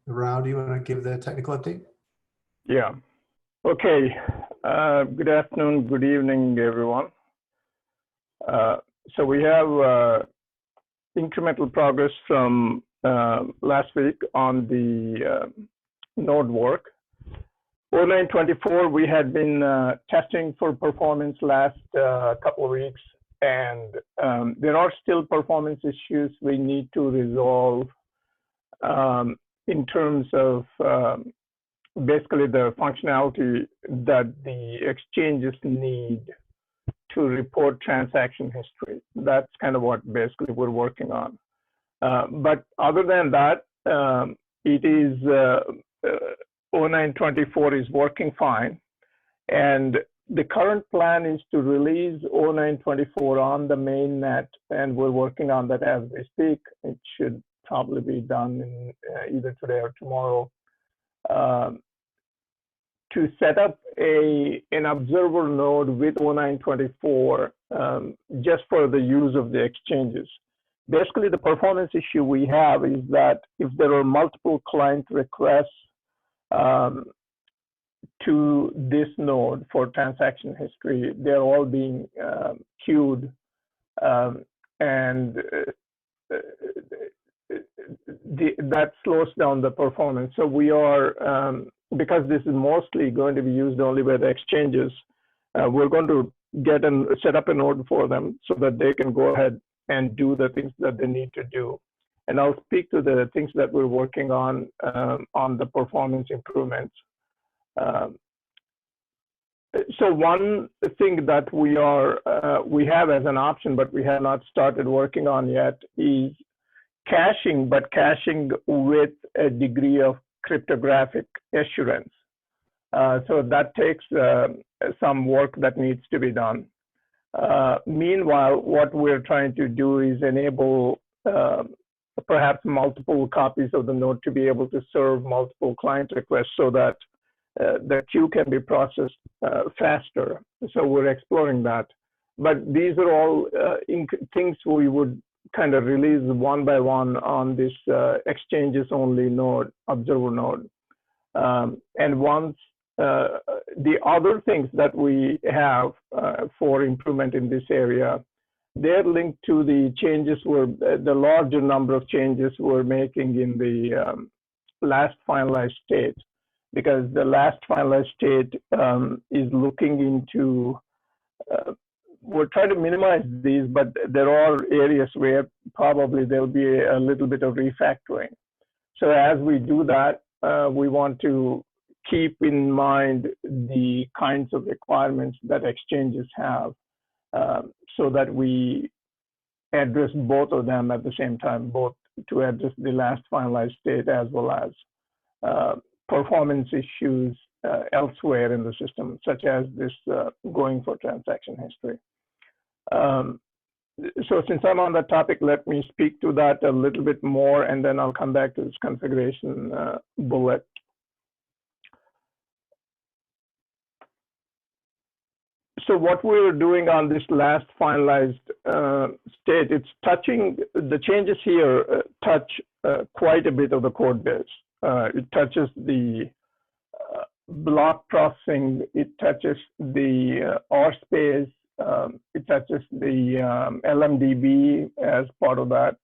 Rao, do you want to give the technical update? Yeah. Okay. Good afternoon, good evening, everyone. So we have incremental progress from last week on the node work. 0924, we had been testing for performance last couple of weeks, and there are still performance issues we need to resolve in terms of basically the functionality that the exchanges need to report transaction history. That's kind of what basically we're working on. But other than that, it is 0924 is working fine. And the current plan is to release 0924 on the main net, and we're working on that as we speak. It should probably be done in, either today or tomorrow. To set up an observer node with 0924 just for the use of the exchanges. Basically, the performance issue we have is that if there are multiple client requests to this node for transaction history, they're all being queued, and that slows down the performance. So we are, because this is mostly going to be used only by the exchanges, we're going to set up a node for them so that they can go ahead and do the things that they need to do. And I'll speak to the things that we're working on the performance improvements. So one thing that we have as an option, but we have not started working on yet, is caching, but caching with a degree of cryptographic assurance. So that takes some work that needs to be done. Meanwhile, what we're trying to do is enable perhaps multiple copies of the node to be able to serve multiple client requests so that the queue can be processed faster. So we're exploring that. But these are all things we would kind of release one by one on this exchanges only node, observer node. And once the other things that we have for improvement in this area, they're linked to the changes the larger number of changes we're making in the last finalized state, because the last finalized state is looking into we're trying to minimize these, but there are areas where probably there'll be a little bit of refactoring. So as we do that, we want to keep in mind the kinds of requirements that exchanges have so that we address both of them at the same time, both to address the last finalized state as well as performance issues elsewhere in the system, such as this going for transaction history. So since I'm on that topic, let me speak to that a little bit more, and then I'll come back to this configuration bullet. So what we're doing on this last finalized state, it's touching, the changes here touch quite a bit of the code base. It touches the block processing, it touches the RSpace, it touches the LMDB as part of that,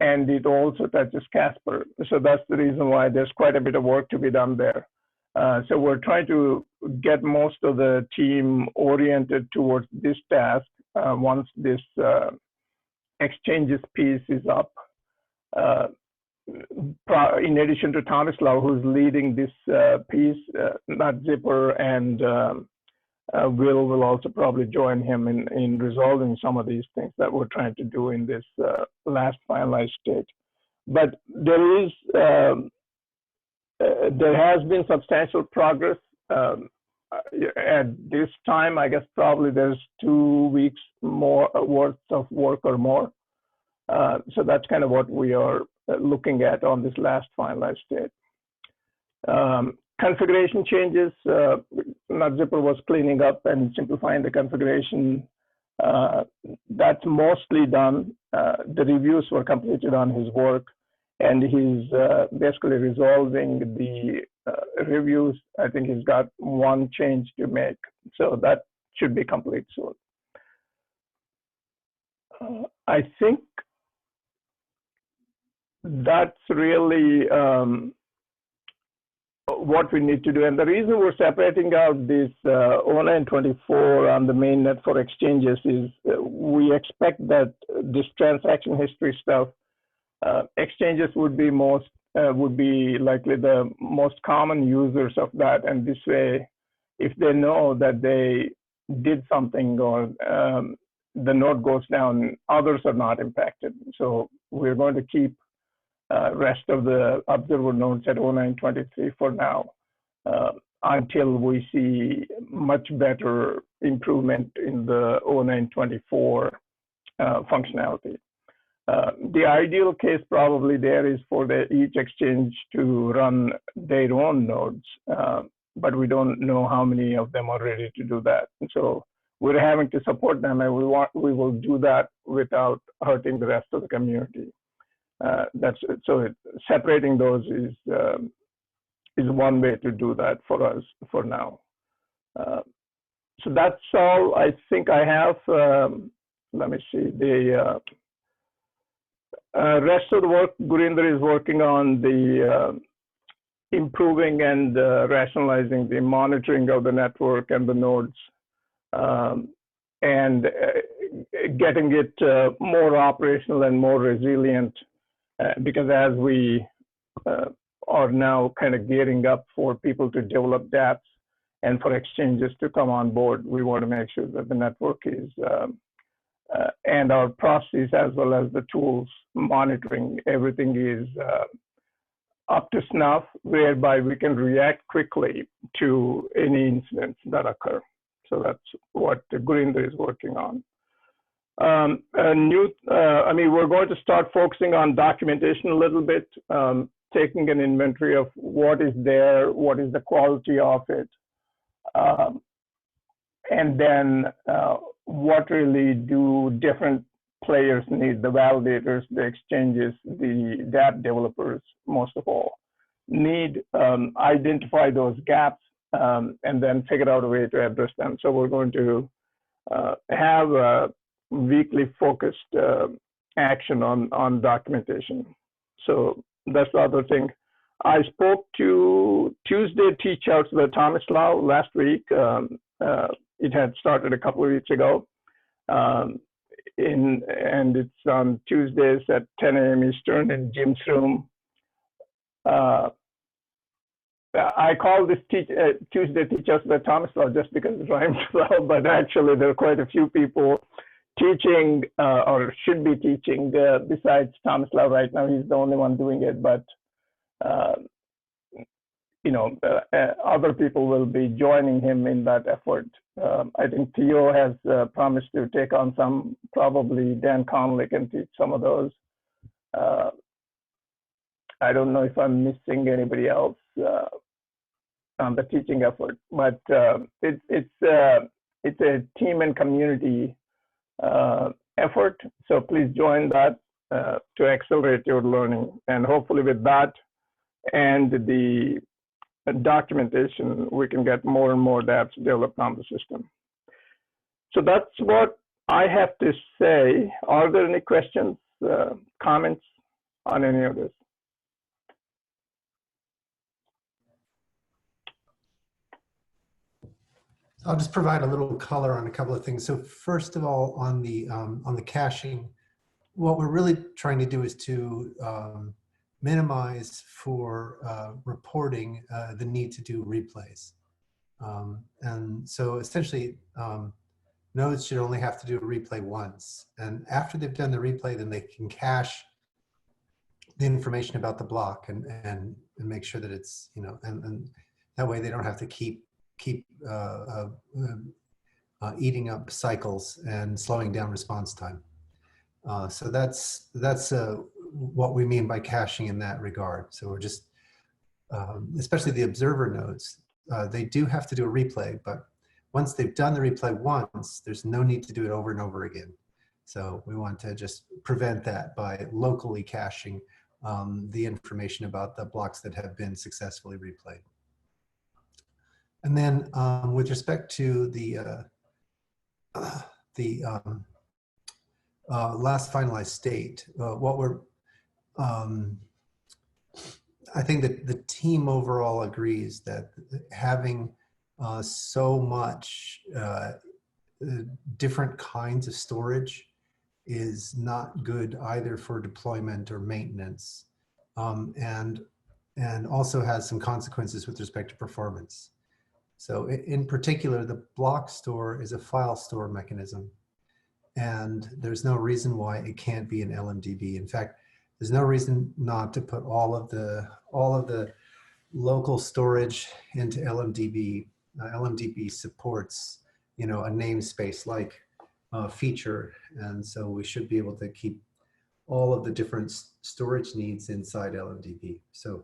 and it also touches Casper. So that's the reason why there's quite a bit of work to be done there. So we're trying to get most of the team oriented towards this task once this exchanges piece is up. In addition to Tomislav, who's leading this piece, Zipper and will also probably join him in resolving some of these things that we're trying to do in this last finalized state. But there has been substantial progress. At this time, I guess probably there's 2 weeks more worth of work or more. So that's kind of what we are looking at on this last finalized state. Configuration changes, Zipper was cleaning up and simplifying the configuration. That's mostly done. The reviews were completed on his work. and he's basically resolving the reviews. I think he's got one change to make, so that should be complete soon. I think that's really what we need to do. And the reason we're separating out this 0924 on the mainnet for exchanges is we expect that this transaction history stuff, exchanges would be likely the most common users of that. And this way, if they know that they did something or the node goes down, others are not impacted. So we're going to keep rest of the observer nodes at 0923 for now, until we see much better improvement in the 0924 functionality. The ideal case probably there is for each exchange to run their own nodes, but we don't know how many of them are ready to do that. And so we're having to support them, and we will do that without hurting the rest of the community. Separating those is one way to do that for us for now. So that's all I think I have. Let me see the rest of the work. Gurinder is working on the improving and rationalizing the monitoring of the network and the nodes, and getting it more operational and more resilient. Because as we are now kind of gearing up for people to develop dApps and for exchanges to come on board, we want to make sure that the network is, and our processes as well as the tools monitoring everything is up to snuff, whereby we can react quickly to any incidents that occur. So that's what Gurinder is working on. We're going to start focusing on documentation a little bit, taking an inventory of what is there, what is the quality of it, and then what really do different players need, the validators, the exchanges, the dApp developers, most of all, need, identify those gaps, and then figure out a way to address them. So we're going to have a weekly focused action on documentation. So that's the other thing. I spoke to Tuesday teach outs the Thomas Law last week. It had started a couple of weeks ago. And it's on Tuesdays at 10 a.m. Eastern in Jim's room. I call this Tuesday teach outs the Thomas Law just because it rhymes well, but actually there are quite a few people teaching or should be teaching besides Thomas Law right now. He's the only one doing it, but other people will be joining him in that effort. I think Theo has promised to take on some, probably Dan Conley can teach some of those. I don't know if I'm missing anybody else on the teaching effort, but it's a team and community effort. So please join that to accelerate your learning. And hopefully with that and the documentation, we can get more and more dApps developed on the system. So that's what I have to say. Are there any questions, comments on any of this? I'll just provide a little color on a couple of things. So first of all, on the caching, what we're really trying to do is to minimize for reporting the need to do replays. And so essentially, nodes should only have to do a replay once. And after they've done the replay, then they can cache the information about the block and make sure that it's, and that way they don't have to keep eating up cycles and slowing down response time. So that's what we mean by caching in that regard. So we're just, especially the observer nodes, they do have to do a replay, but once they've done the replay once, there's no need to do it over and over again. So we want to just prevent that by locally caching the information about the blocks that have been successfully replayed. And then with respect to the last finalized state, what we're, I think that the team overall agrees that having so much different kinds of storage is not good either for deployment or maintenance, and also has some consequences with respect to performance. So in particular, the block store is a file store mechanism, and there's no reason why it can't be an LMDB. In fact, there's no reason not to put all of the local storage into LMDB. LMDB supports, you know, a namespace like feature, and so we should be able to keep all of the different storage needs inside LMDB. So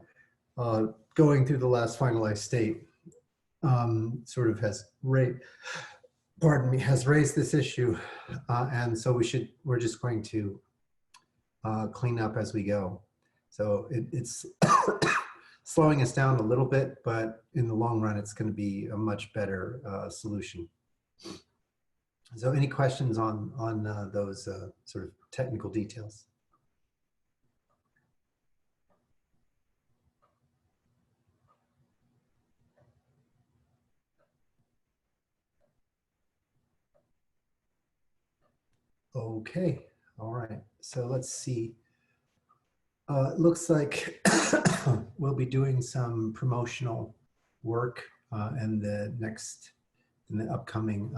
going through the last finalized state sort of has raised this issue, and so we're just going to clean up as we go. So it's slowing us down a little bit, but in the long run, it's going to be a much better solution. So any questions on those sort of technical details? Okay, all right. So let's see. It looks like we'll be doing some promotional work in the upcoming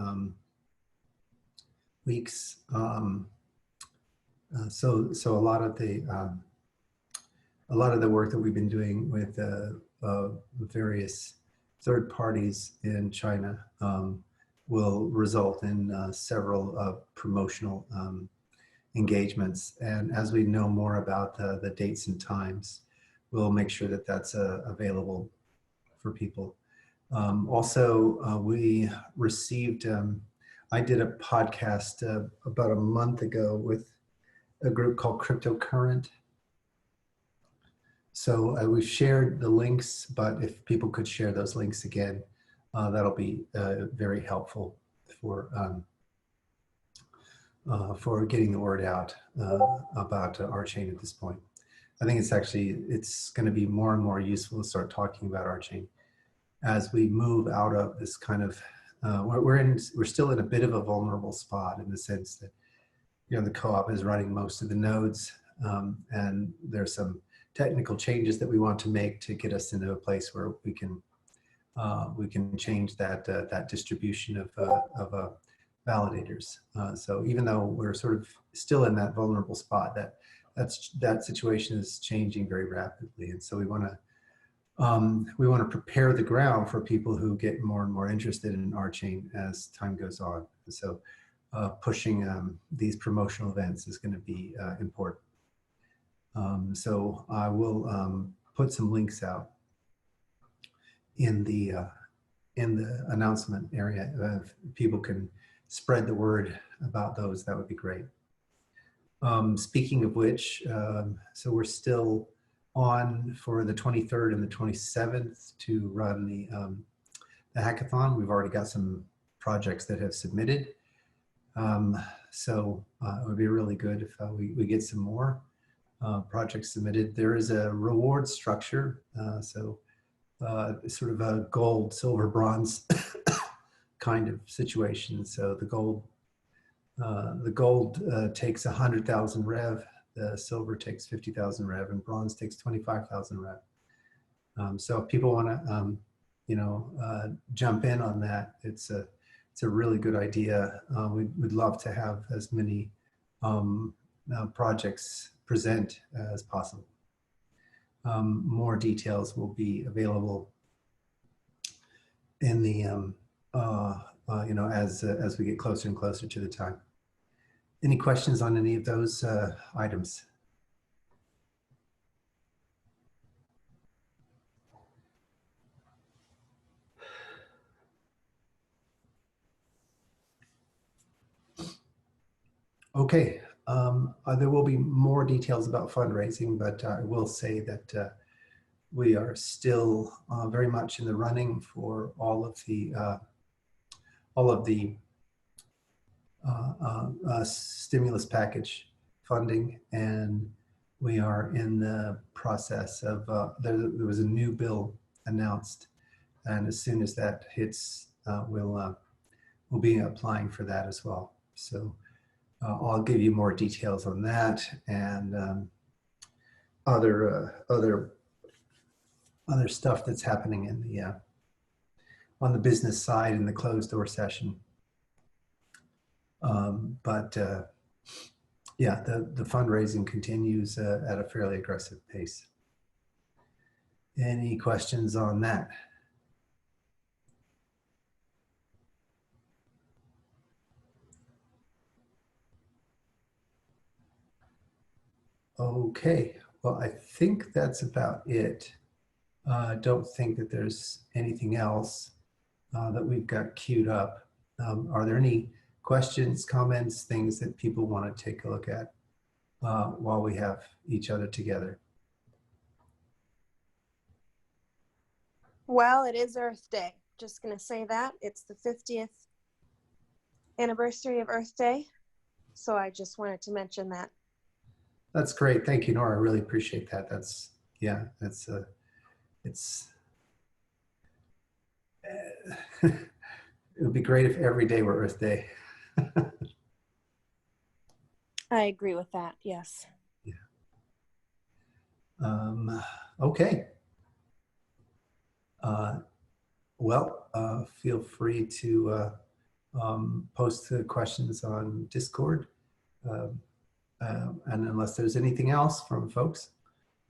weeks. So a lot of the work that we've been doing with various third parties in China will result in several promotional engagements. And as we know more about the dates and times, we'll make sure that that's available for people. Also, we received, I did a podcast about a month ago with a group called Cryptocurrent. So we've shared the links, but if people could share those links again, that'll be very helpful for getting the word out about Rchain at this point. I think it's going to be more and more useful to start talking about Rchain as we move out of this kind of we're still in a bit of a vulnerable spot in the sense that, you know, the co-op is running most of the nodes, and there's some technical changes that we want to make to get us into a place where we can change that distribution of validators. So even though we're sort of still in that vulnerable spot, that situation is changing very rapidly, and so we want to prepare the ground for people who get more and more interested in Rchain as time goes on. And so pushing these promotional events is going to be important. So I will put some links out in the announcement area. If people can spread the word about those, that would be great. Speaking of which, so we're still on for the 23rd and the 27th to run the hackathon. We've already got some projects that have submitted. So it would be really good if we get some more projects submitted. There is a reward structure, so sort of a gold, silver, bronze kind of situation. So the gold takes 100,000 rev, the silver takes 50,000 rev, and bronze takes 25,000 rev. So if people want to, jump in on that, it's a really good idea. We'd love to have as many projects present as possible. More details will be available in the as we get closer and closer to the time. Any questions on any of those items? Okay, There will be more details about fundraising, but I will say that we are still very much in the running for all of the stimulus package funding, and we are in the process of, there was a new bill announced, and as soon as that hits, we'll be applying for that as well. So I'll give you more details on that and other stuff that's happening in the on the business side in the closed door session. Yeah, the fundraising continues at a fairly aggressive pace. Any questions on that? Okay, well, I think that's about it. I don't think that there's anything else that we've got queued up. Are there any questions, comments, things that people want to take a look at while we have each other together? Well, it is Earth Day. Just going to say that. It's the 50th anniversary of Earth Day. So I just wanted to mention that. That's great. Thank you, Nora. I really appreciate that. That's, yeah, that's, it's, it would be great if every day were Earth Day. I agree with that. Yes. Yeah. Okay. Well, feel free to post the questions on Discord. And unless there's anything else from folks,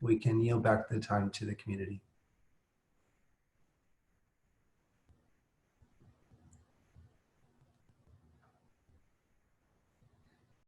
we can yield back the time to the community.